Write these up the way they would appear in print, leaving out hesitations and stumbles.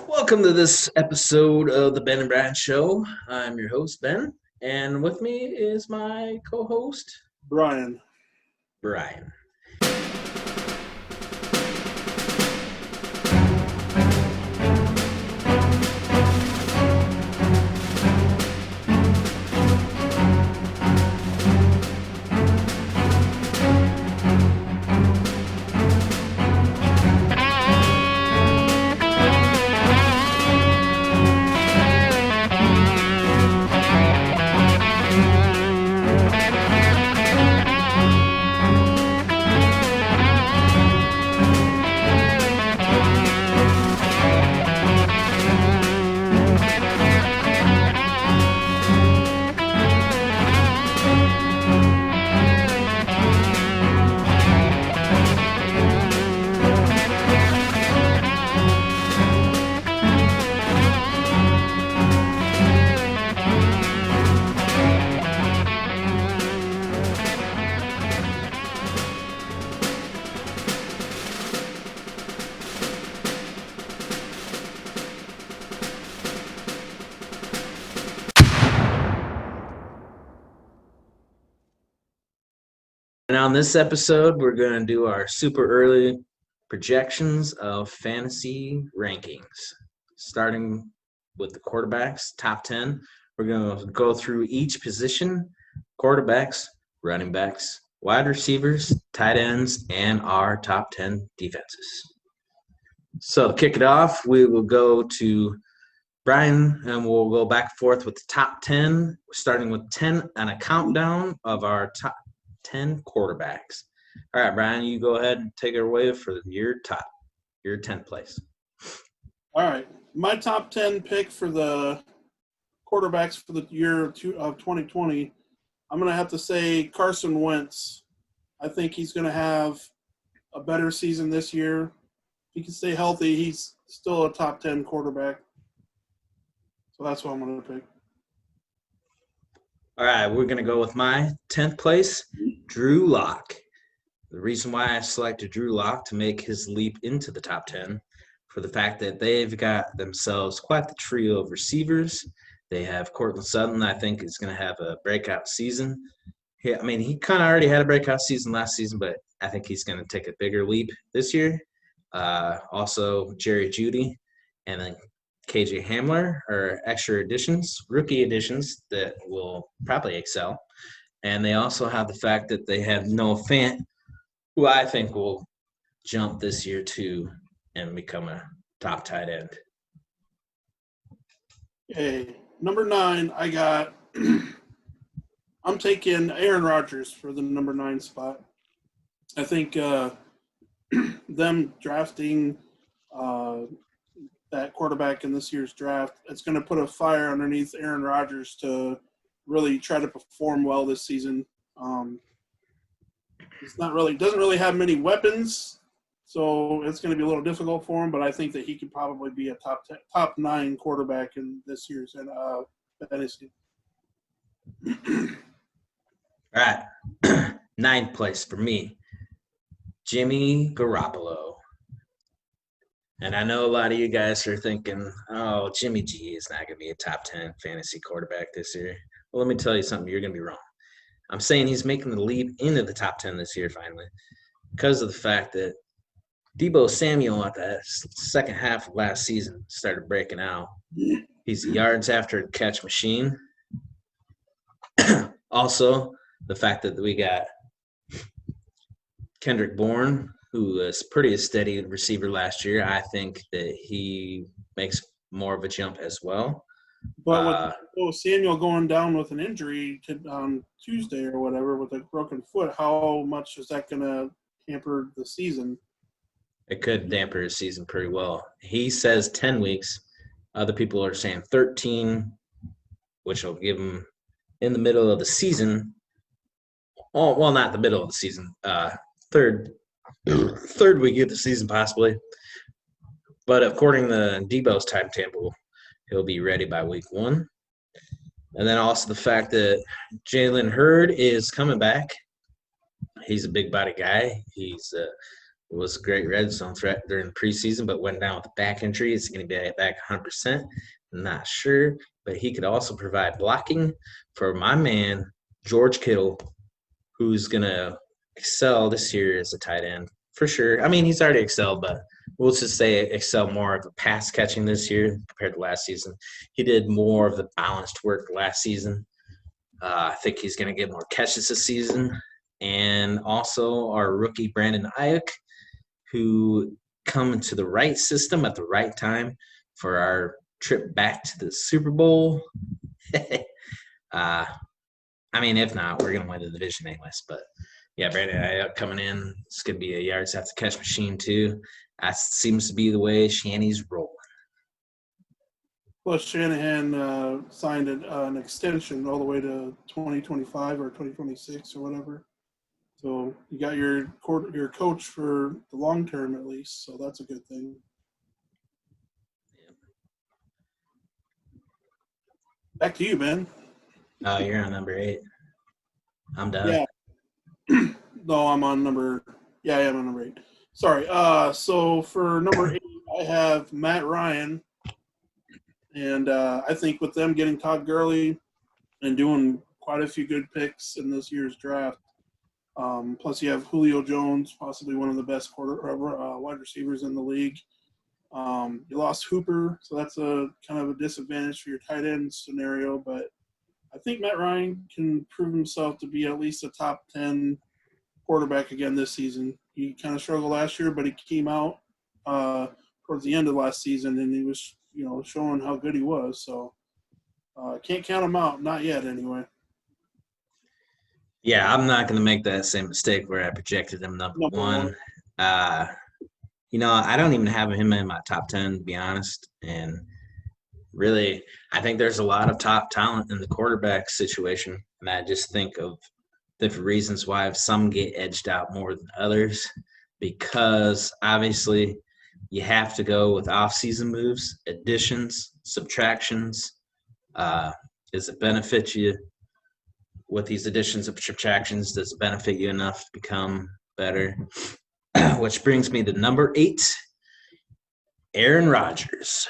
Welcome to this episode of the Ben and Bryan Show. I'm your host, Ben, and with me is my co-host, Bryan. Bryan. And on this episode, we're going to do our super early projections of fantasy rankings. Starting with the quarterbacks, top 10. We're going to go through each position, quarterbacks, running backs, wide receivers, tight ends, and our top 10 defenses. So to kick it off, we will go to Bryan, and we'll go back and forth with the top 10, starting with 10 on a countdown of our top 10 quarterbacks. All right, Bryan, you go ahead and take it away for your 10th place. All right. My top 10 pick for the quarterbacks for the year of 2020, I'm going to have to say Carson Wentz. I think he's going to have a better season this year. If he can stay healthy, he's still a top 10 quarterback. So that's what I'm going to pick. All right, we're going to go with my 10th place, Drew Lock. The reason why I selected Drew Lock to make his leap into the top 10 for the fact that they've got themselves quite the trio of receivers. They have Courtland Sutton, I think, is going to have a breakout season. He kind of already had a breakout season last season, but I think he's going to take a bigger leap this year. Also, Jerry Jeudy, and then KJ Hamler are extra additions, rookie additions that will probably excel. And they also have the fact that they have Noah Fant, who I think will jump this year too and become a top tight end. Okay. Number 9, I got I'm taking Aaron Rodgers for the number 9 spot. I think them drafting that quarterback in this year's draft, it's going to put a fire underneath Aaron Rodgers to really try to perform well this season. Doesn't really have many weapons, so it's going to be a little difficult for him. But I think that he could probably be a top 9 quarterback in this year's fantasy. All right, 9th place for me, Jimmy Garoppolo. And I know a lot of you guys are thinking, oh, Jimmy G is not going to be a top 10 fantasy quarterback this year. Well, let me tell you something. You're going to be wrong. I'm saying he's making the leap into the top 10 this year finally because of the fact that Deebo Samuel at the second half of last season started breaking out. He's a yards after catch machine. Also, the fact that we got Kendrick Bourne, who was pretty steady receiver last year. I think that he makes more of a jump as well. But with Samuel going down with an injury on Tuesday or whatever with a broken foot, how much is that going to hamper the season? It could damper his season pretty well. He says 10 weeks. Other people are saying 13, which will give him in the middle of the season. Oh, well, not the middle of the season. Third week of the season possibly. But according to Debo's timetable, he'll be ready by week 1. And then also the fact that Jalen Hurd is coming back. He's a big body guy. He's was a great red zone threat during the preseason, but went down with a back injury. Is he going to be back 100%? Not sure, but he could also provide blocking for my man, George Kittle, who's going to excel this year as a tight end for sure. I mean, he's already excelled, but we'll just say excel more of the pass catching this year compared to last season. He did more of the balanced work last season. I think he's going to get more catches this season. And also our rookie, Brandon Ayuk, who come into the right system at the right time for our trip back to the Super Bowl. I mean, if not, we're going to win the division anyways. But, yeah, Brandon Ayuk coming in. It's going to be a yards after catch machine, too. That seems to be the way Shanny's rolling. Plus, Shanahan signed an extension all the way to 2025 or 2026 or whatever. So you got your coach for the long term at least. So that's a good thing. Back to you, Ben. Oh, you're on number 8. I'm done. Yeah. No, I'm on number. Yeah, I am on number 8. Sorry. So for number 8, I have Matt Ryan. And I think with them getting Todd Gurley and doing quite a few good picks in this year's draft, plus you have Julio Jones, possibly one of the best wide receivers in the league. You lost Hooper, so that's a kind of a disadvantage for your tight end scenario. But I think Matt Ryan can prove himself to be at least a top 10 quarterback again this season. He kind of struggled last year, but he came out towards the end of last season, and he was showing how good he was. So can't count him out, not yet anyway. Yeah, I'm not going to make that same mistake where I projected him number one. I don't even have him in my top 10, to be honest. And really, I think there's a lot of top talent in the quarterback situation. And I just think of different reasons why some get edged out more than others, because obviously you have to go with off-season moves, additions, subtractions. Does it benefit you with these additions and subtractions? Does it benefit you enough to become better? Which brings me to number 8, Aaron Rodgers.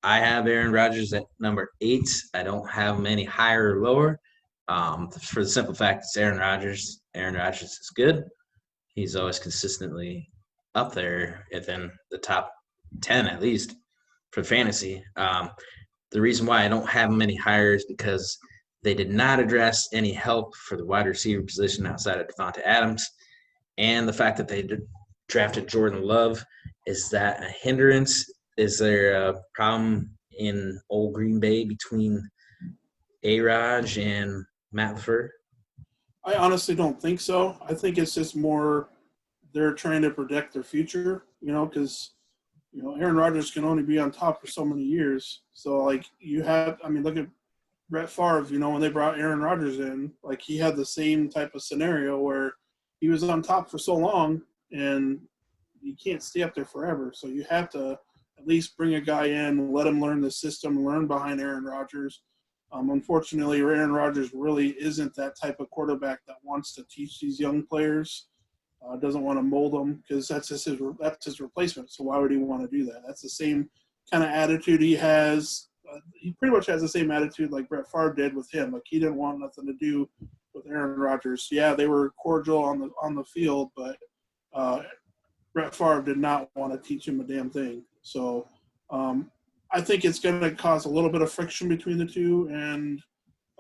I have Aaron Rodgers at number 8. I don't have him any higher or lower. For the simple fact it's Aaron Rodgers. Aaron Rodgers is good. He's always consistently up there within the top 10 at least for fantasy. The reason why I don't have him any higher is because they did not address any help for the wide receiver position outside of Devontae Adams. And the fact that they drafted Jordan Love, is that a hindrance? Is there a problem in old Green Bay between A-Raj and Matt LaFleur? I honestly don't think so. I think it's just more they're trying to protect their future, because, Aaron Rodgers can only be on top for so many years. So, look at Brett Favre, when they brought Aaron Rodgers in, he had the same type of scenario where he was on top for so long and you can't stay up there forever. So you have to at least bring a guy in, let him learn the system, learn behind Aaron Rodgers. Unfortunately, Aaron Rodgers really isn't that type of quarterback that wants to teach these young players. Doesn't want to mold them because that's his replacement. So why would he want to do that? That's the same kind of attitude he has. He pretty much has the same attitude like Brett Favre did with him. He didn't want nothing to do with Aaron Rodgers. Yeah, they were cordial on the field, but Brett Favre did not want to teach him a damn thing. So I think it's going to cause a little bit of friction between the two, and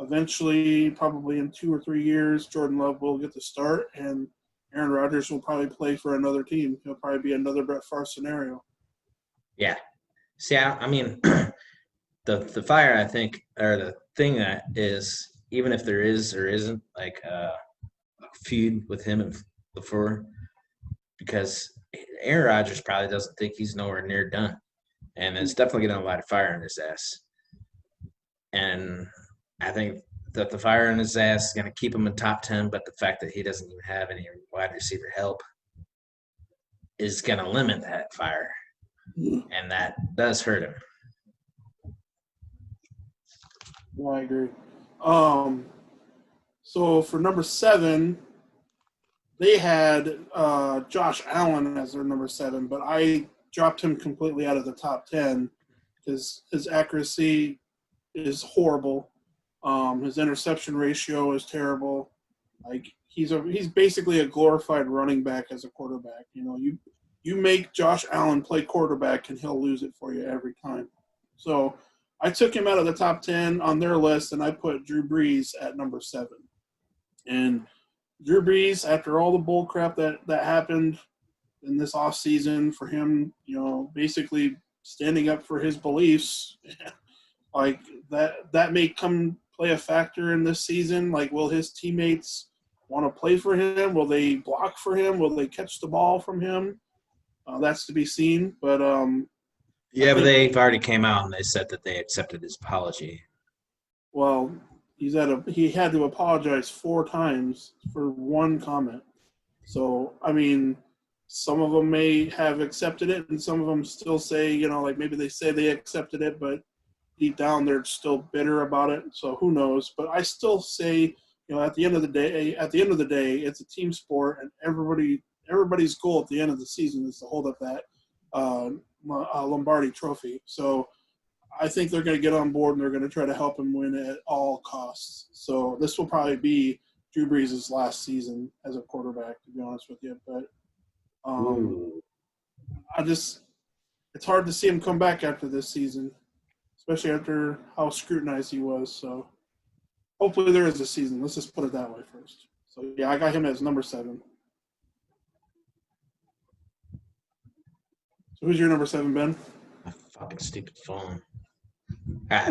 eventually, probably in 2 or 3 years, Jordan Love will get the start, and Aaron Rodgers will probably play for another team. He'll probably be another Brett Favre scenario. Yeah. See, I mean, the fire, I think, or the thing that is, even if there is or isn't a feud with him and before, because Aaron Rodgers probably doesn't think he's nowhere near done. And it's definitely going to light a fire in his ass. And I think that the fire in his ass is going to keep him in top 10, but the fact that he doesn't even have any wide receiver help is going to limit that fire. And that does hurt him. Yeah, I agree. So for number 7, they had Josh Allen as their number 7, but I dropped him completely out of the top 10 because his accuracy is horrible. His interception ratio is terrible. Like he's basically a glorified running back as a quarterback. You make Josh Allen play quarterback and he'll lose it for you every time. So I took him out of the top 10 on their list and I put Drew Brees at number 7. And Drew Brees, after all the bull crap that happened in this offseason for him, basically standing up for his beliefs, like that may come play a factor in this season. Like, will his teammates want to play for him? Will they block for him? Will they catch the ball from him? That's to be seen. But Yeah, but they've already came out and they said that they accepted his apology. Well, he had to apologize 4 times for one comment. So, I mean, some of them may have accepted it, and some of them still say, like maybe they say they accepted it, but deep down they're still bitter about it. So who knows? But I still say, at the end of the day, it's a team sport, and everybody's goal at the end of the season is to hold up that Lombardi Trophy. So I think they're going to get on board and they're going to try to help him win at all costs. So this will probably be Drew Brees' last season as a quarterback, to be honest with you. But it's hard to see him come back after this season, especially after how scrutinized he was. So hopefully there is a season. Let's just put it that way first. So, yeah, I got him as number 7. So who's your number 7, Ben? My fucking stupid phone.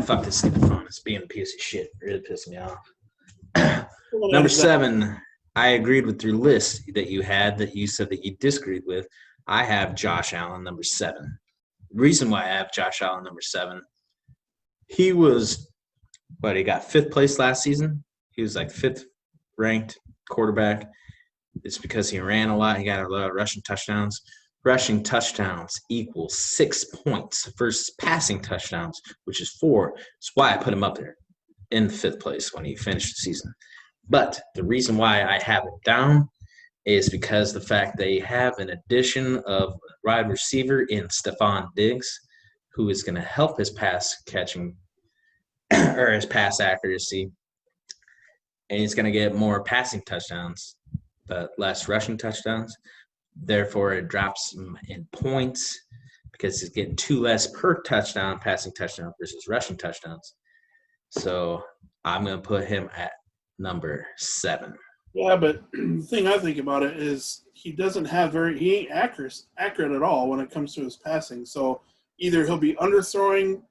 Fuck this stupid phone. It's being a piece of shit. It really pissed me off. Number 7, I agreed with your list that you had that you said that you disagreed with. I have Josh Allen, number 7. The reason why I have Josh Allen, number 7, he was, he got 5th place last season. He was like 5th ranked quarterback. It's because he ran a lot. He got a lot of rushing touchdowns. Rushing touchdowns equals 6 points versus passing touchdowns, which is 4. That's why I put him up there in 5th place when he finished the season. But the reason why I have it down is because the fact they have an addition of wide receiver in Stephon Diggs, who is going to help his pass catching or his pass accuracy, and he's going to get more passing touchdowns, but less rushing touchdowns. Therefore, it drops him in points because he's getting 2 less per touchdown, passing touchdown versus rushing touchdowns. So I'm going to put him at number 7. Yeah, but the thing I think about it is he ain't accurate at all when it comes to his passing. So either he'll be underthrowing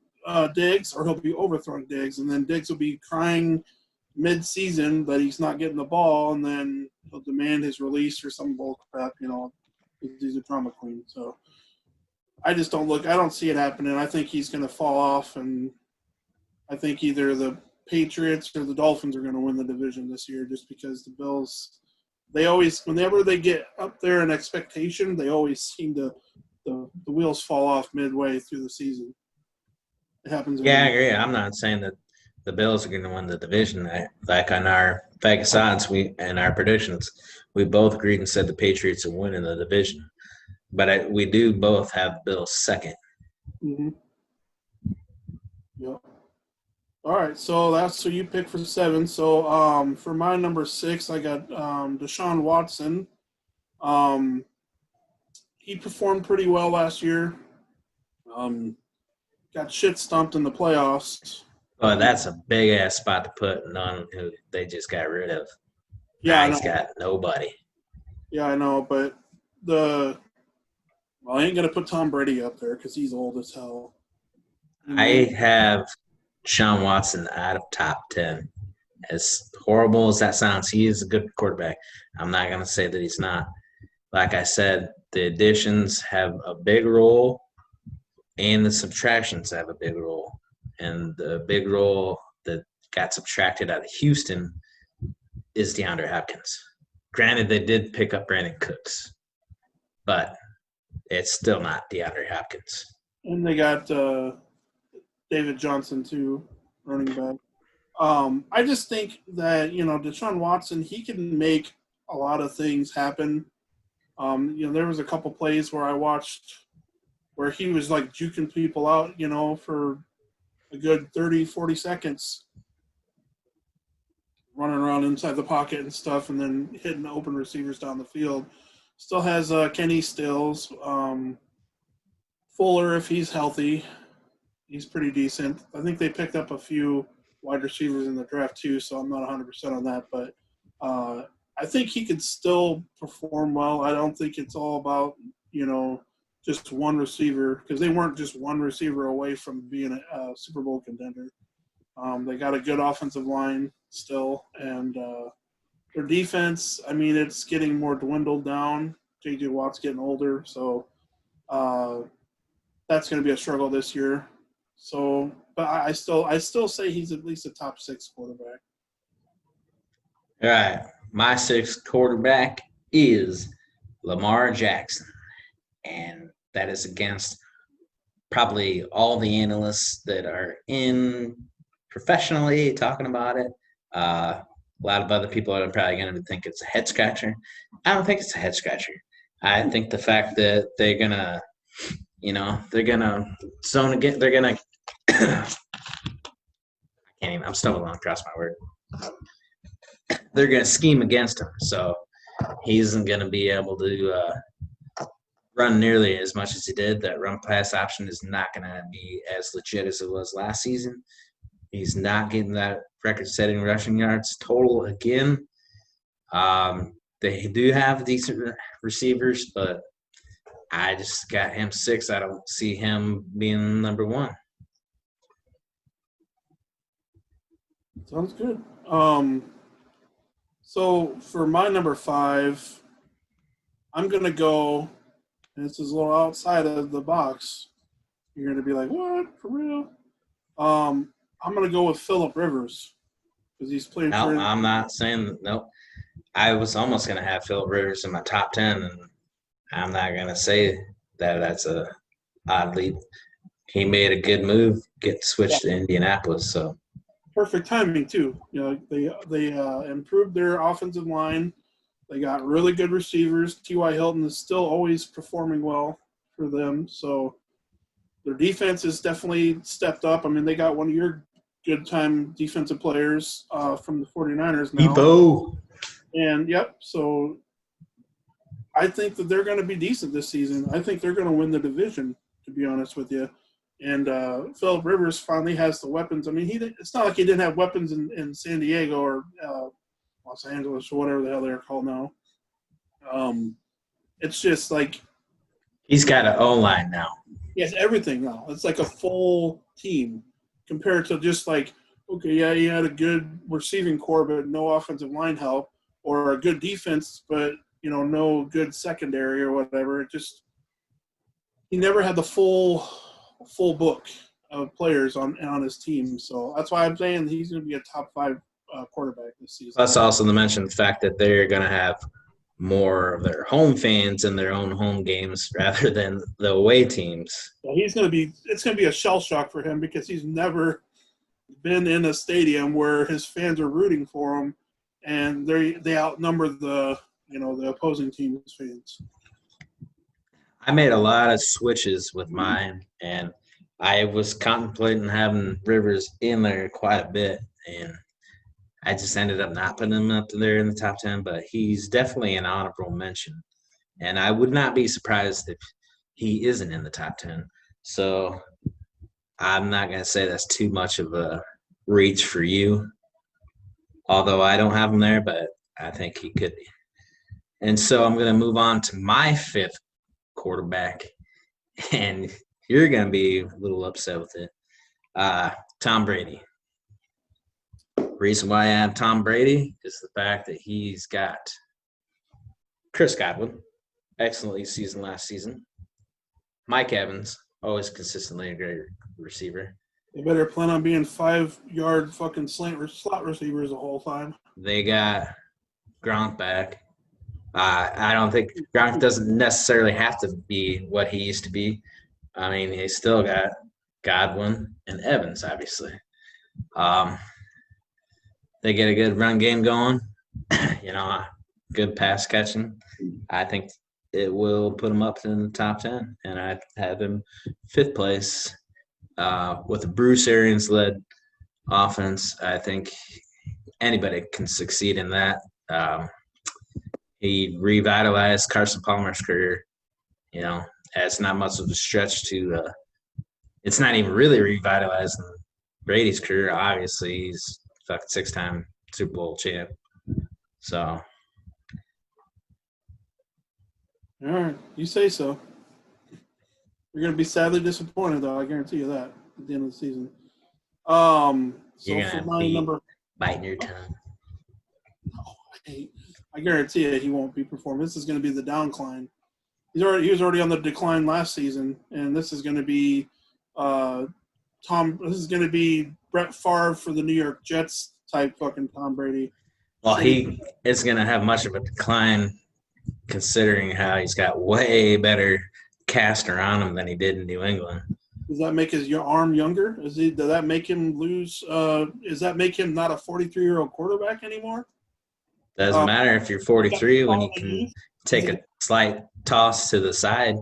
Diggs or he'll be overthrowing Diggs, and then Diggs will be crying mid-season that he's not getting the ball, and then he'll demand his release or some bull crap, he's a drama queen. So I don't see it happening. I think he's going to fall off, and I think either the Patriots or the Dolphins are going to win the division this year just because the Bills, whenever they get up there in expectation, they always seem to, the wheels fall off midway through the season. It happens. Yeah, I agree. I'm not saying that the Bills are going to win the division. Like on our Vegas odds, and our predictions, we both agreed and said the Patriots are winning the division. But we do both have the Bills 2nd. Mm-hmm. Yep. All right, so that's who you picked for 7. So for my number 6, I got Deshaun Watson. He performed pretty well last year. Got shit stumped in the playoffs. Oh, that's a big ass spot to put none who they just got rid of. Yeah, he's got nobody. Yeah, I know, but I ain't gonna put Tom Brady up there because he's old as hell. I have Deshaun Watson out of top 10. As horrible as that sounds, he is a good quarterback. I'm not gonna say that he's not. Like I said, the additions have a big role, and the subtractions have a big role. And the big role that got subtracted out of Houston is DeAndre Hopkins. Granted, they did pick up Brandon Cooks, but it's still not DeAndre Hopkins. And they got David Johnson, too, running back. I just think that, Deshaun Watson, he can make a lot of things happen. There was a couple plays where I watched where he was like juking people out, for a good 30, 40 seconds, running around inside the pocket and stuff, and then hitting open receivers down the field. Still has Kenny Stills. Fuller, if he's healthy, he's pretty decent. I think they picked up a few wide receivers in the draft too, so I'm not 100% on that. But I think he could still perform well. I don't think it's all about, just one receiver, because they weren't just one receiver away from being a Super Bowl contender. They got a good offensive line still, and their defense, it's getting more dwindled down. J.J. Watt's getting older, so that's going to be a struggle this year. So, but I still say he's at least a top 6 quarterback. All right. My 6th quarterback is Lamar Jackson. And that is against probably all the analysts that are in professionally talking about it. A lot of other people are probably going to think it's a head scratcher. I don't think it's a head scratcher. I think the fact that they're going to, they're going to zone again, they're going to, I can't even, I'm stumbling across my word. They're going to scheme against him. So he isn't going to be able to run nearly as much as he did. That run pass option is not going to be as legit as it was last season. He's not getting that record-setting rushing yards total again. They do have decent receivers, but I just got him 6. I don't see him being number 1. Sounds good. So for my number 5, I'm going to go, and this is a little outside of the box. You're going to be like, what? For real? I'm going to go with Phillip Rivers because he's played No, for – I'm not saying – nope. I was almost going to have Phillip Rivers in my top 10, and I'm not going to say that that's a odd leap. He made a good move, get switched to Indianapolis. So perfect timing too. They improved their offensive line. They got really good receivers. T.Y. Hilton is still always performing well for them. So their defense has definitely stepped up. They got one of your good-time defensive players from the 49ers now. Debo. And, yep, so I think that they're going to be decent this season. I think they're going to win the division, to be honest with you. And Phillip Rivers finally has the weapons. It's not like he didn't have weapons in San Diego or Los Angeles or whatever the hell they're called now. It's just like He's got an O-line now. he has everything now. It's like a full team compared to just like, okay, yeah, he had a good receiving core but no offensive line help, or a good defense but, no good secondary or whatever. He never had the full book of players on his team. So that's why I'm saying he's going to be a top 5 quarterback this season. Plus also to mention the fact that they're going to have more of their home fans in their own home games rather than the away teams. Well, it's going to be a shell shock for him because he's never been in a stadium where his fans are rooting for him and they outnumber the opposing team's fans. I made a lot of switches with mine, and I was contemplating having Rivers in there quite a bit, and I just ended up not putting him up there in the top 10, but he's definitely an honorable mention. And I would not be surprised if he isn't in the top 10. So I'm not going to say that's too much of a reach for you, although I don't have him there, but I think he could be. And so I'm going to move on to my 5th quarterback, and you're going to be a little upset with it. Tom Brady. Reason why I have Tom Brady is the fact that he's got Chris Godwin, excellent season last season. Mike Evans, always consistently a great receiver. They better plan on being 5-yard fucking slot receivers the whole time. They got Gronk back. I don't think Gronk doesn't necessarily have to be what he used to be. He still got Godwin and Evans, obviously. They get a good run game going. good pass catching. I think it will put him up in the top 10, and I have him fifth place. With a Bruce Arians led offense, I think anybody can succeed in that. Um, he revitalized Carson Palmer's career. You know, it's not much of a stretch to. It's not even really revitalizing Brady's career. Obviously, he's fucking 6-time Super Bowl champ. So, All right, you say so. You're going to be sadly disappointed, though. I guarantee you that at the end of the season. So you're for gonna my be number, biting your tongue. I guarantee you he won't be performing. This is going to be the downcline. He was already on the decline last season, and this is going to be This is going to be Brett Favre for the New York Jets type fucking Tom Brady. Well, So he is gonna have much of a decline considering how he's got way better cast around him than he did in New England. does that make his arm younger? Does that make him lose? Does that make him not a 43-year-old quarterback anymore? Doesn't matter if you're 43 when you can Is take he- a slight toss to the side.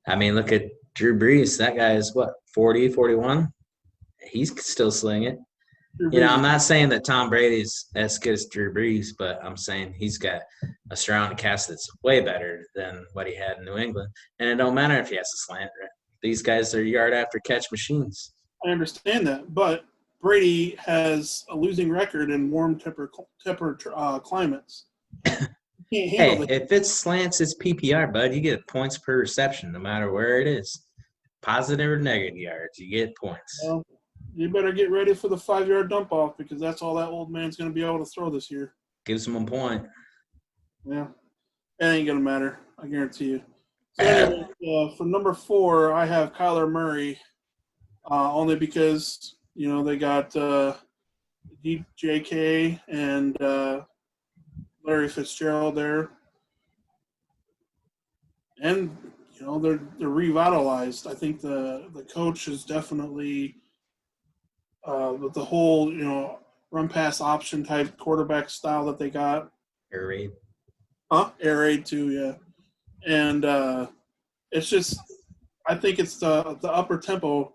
I mean, look at Drew Brees. That guy is what, 40, 41? He's still slinging. You know, I'm not saying that Tom Brady's as good as Drew Brees, but I'm saying he's got a surrounding cast that's way better than what he had in New England. And it don't matter if he has a slant. Right? These guys are yard after catch machines. I understand that, but Brady has a losing record in warm temper climates. He can't handle Hey, if it's slants, it's PPR, bud. You get points per reception, no matter where it is. Positive or negative yards, you get points. Well, you better get ready for the 5-yard dump off because that's all that old man's going to be able to throw this year. Gives them a point. Yeah, it ain't going to matter. I guarantee you. So anyway, for number 4, I have Kyler Murray, only because they got DJK and Larry Fitzgerald there, and they're revitalized. I think the coach is definitely with the whole run pass option type quarterback style that they got. Air raid. Air raid too, yeah. And it's just, I think it's the upper tempo.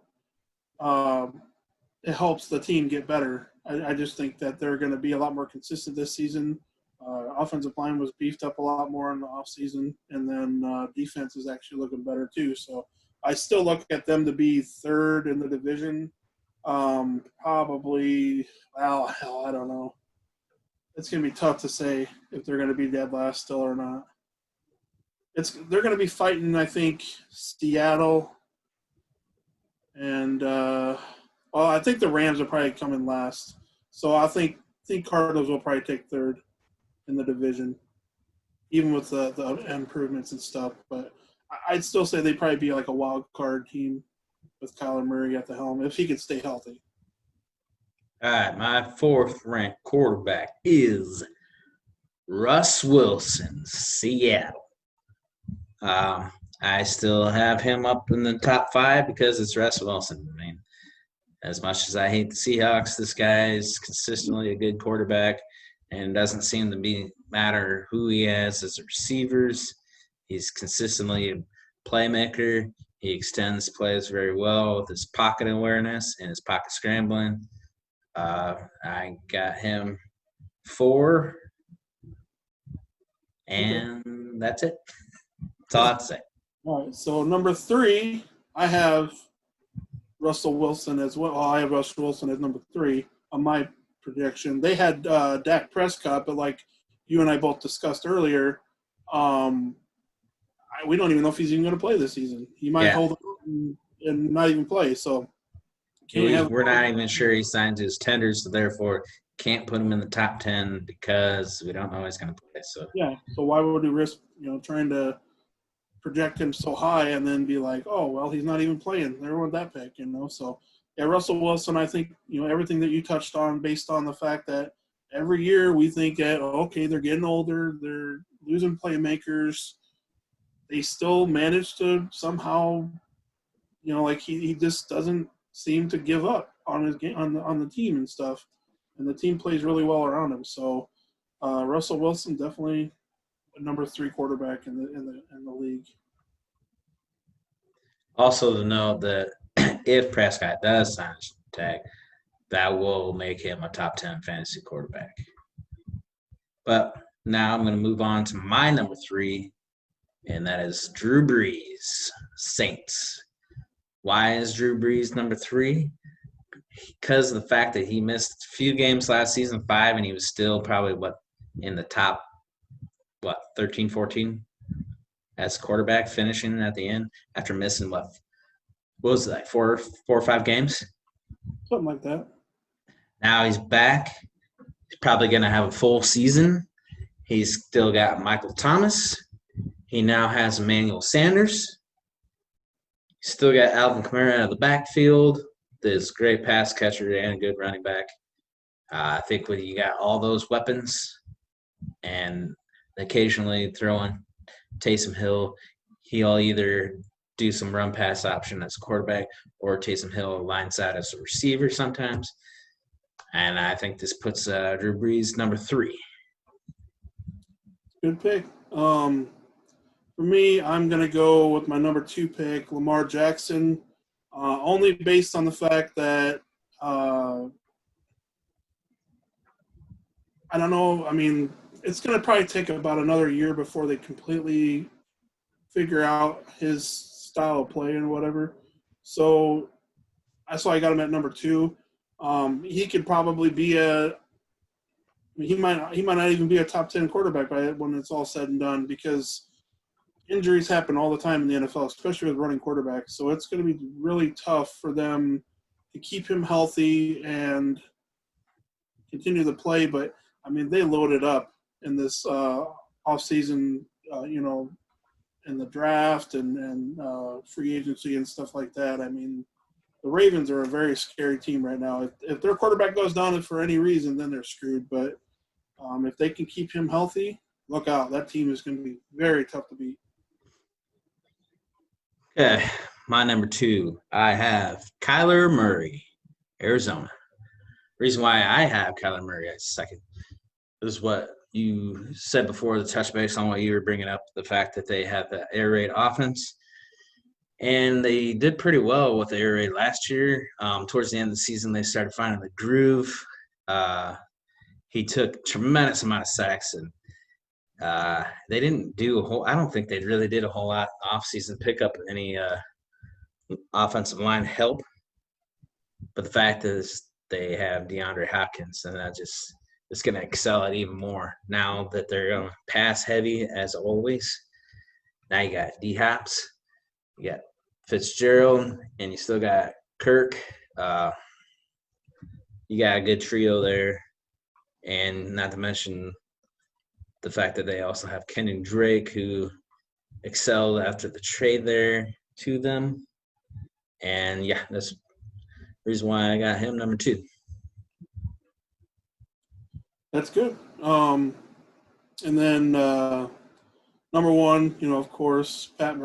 It helps the team get better. I just think that they're going to be a lot more consistent this season. Offensive line was beefed up a lot more in the offseason, and then defense is actually looking better too. So I still look at them to be third in the division. Probably, well, hell, I don't know. It's going to be tough to say if they're going to be dead last still or not. They're going to be fighting, I think, Seattle, and I think the Rams are probably coming last. So I think Cardinals will probably take third in the division, even with the improvements and stuff. But I'd still say they'd probably be like a wild card team with Kyler Murray at the helm if he could stay healthy. All right, my 4th ranked quarterback is Russ Wilson, Seattle. I still have him up in the top 5 because it's Russ Wilson. I mean, as much as I hate the Seahawks, this guy is consistently a good quarterback, and it doesn't seem to matter who he has as receivers. He's consistently a playmaker. He extends plays very well with his pocket awareness and his pocket scrambling. I got him 4, and that's it. That's all I have to say. All right, so number 3, I have Russell Wilson as well. I have Russell Wilson as number 3 on my prediction. They had Dak Prescott, but like you and I both discussed earlier, we don't even know if he's even going to play this season. He might hold it and not even play. So we're not even sure he signs his tenders, so therefore can't put him in the top 10 because we don't know he's going to play. So so why would we risk trying to project him so high and then be like, oh well, he's not even playing. There went that pick, So Russell Wilson, I think everything that you touched on, based on the fact that every year we think that they're getting older, they're losing playmakers. They still manage to somehow, he just doesn't seem to give up on his game on the team and stuff, and the team plays really well around him. So Russell Wilson definitely number 3 quarterback in the league. Also to note that if Prescott does sign his tag, that will make him a top 10 fantasy quarterback. But now I'm going to move on to my number 3, and that is Drew Brees, Saints. Why is Drew Brees number 3? Because of the fact that he missed a few games last season, 5, and he was still probably in the top 13, 14 as quarterback, finishing at the end after missing what was it, like 4 or 5 games? Something like that. Now he's back. He's probably going to have a full season. He's still got Michael Thomas. He now has Emmanuel Sanders. He's still got Alvin Kamara out of the backfield. This great pass catcher and a good running back. I think when you got all those weapons and occasionally throwing Taysom Hill, he'll either do some run pass option as a quarterback or Taysom Hill line side as a receiver sometimes. And I think this puts Drew Brees number 3. Good pick. For me, I'm going to go with my number 2 pick, Lamar Jackson, only based on the fact that I don't know. I mean, it's going to probably take about another year before they completely figure out his style of play and whatever. So that's why I got him at number 2. He could probably be he might not even be a top 10 quarterback when it's all said and done, because injuries happen all the time in the NFL, especially with running quarterbacks. So it's going to be really tough for them to keep him healthy and continue to play. But I mean, they loaded up in this offseason, in the draft and free agency and stuff like that. I mean, the Ravens are a very scary team right now. If their quarterback goes down for any reason, then they're screwed. But if they can keep him healthy, look out. That team is going to be very tough to beat. Okay, my number 2, I have Kyler Murray, Arizona. Reason why I have Kyler Murray as second is what you said before, the touch base on what you were bringing up, the fact that they have the air raid offense. And they did pretty well with the air raid last year. Towards the end of the season, they started finding the groove. He took a tremendous amount of sacks, and they didn't do I don't think they really did a whole lot off-season pick up any offensive line help. But the fact is they have DeAndre Hopkins, and it's going to excel it even more now that they're going to pass heavy as always. Now you got D-Hops, you got Fitzgerald, and you still got Kirk. You got a good trio there, and not to mention the fact that they also have Kenyon Drake, who excelled after the trade there to them. And, yeah, that's the reason why I got him number 2. That's good. And then number 1, of course, Patrick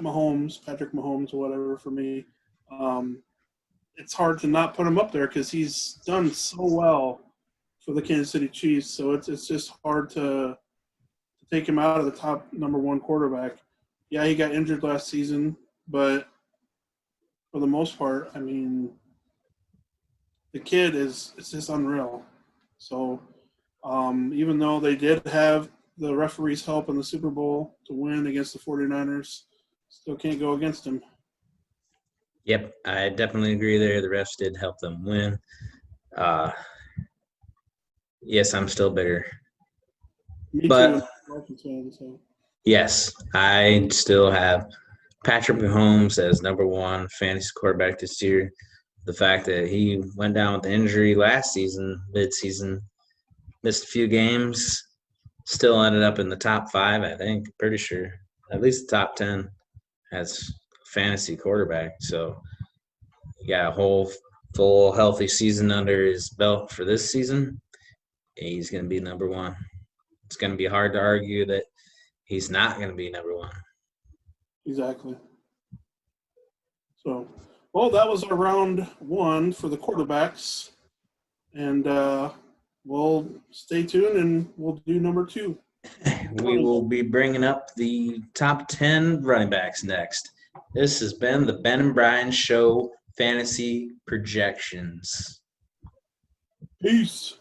Mahomes, or whatever for me. It's hard to not put him up there because he's done so well for the Kansas City Chiefs. So it's just hard to take him out of the top number 1 quarterback. Yeah, he got injured last season, but for the most part, I mean, the kid it's just unreal. So even though they did have the referees' help in the Super Bowl to win against the 49ers, still can't go against him. Yep, I definitely agree there. The refs did help them win. Yes, I'm still bitter. Me but, too. So. Yes, I still have Patrick Mahomes as number 1 fantasy quarterback this year. The fact that he went down with the injury last season, mid-season, missed a few games, still ended up in the top 5, I think, pretty sure. At least the top 10 as fantasy quarterback. So he got a whole full healthy season under his belt for this season. He's going to be number 1. It's going to be hard to argue that he's not going to be number 1. Exactly. So, well, that was our round 1 for the quarterbacks. And we'll stay tuned and we'll do number 2. We will be bringing up the top 10 running backs next. This has been the Ben and Bryan Show Fantasy Projections. Peace.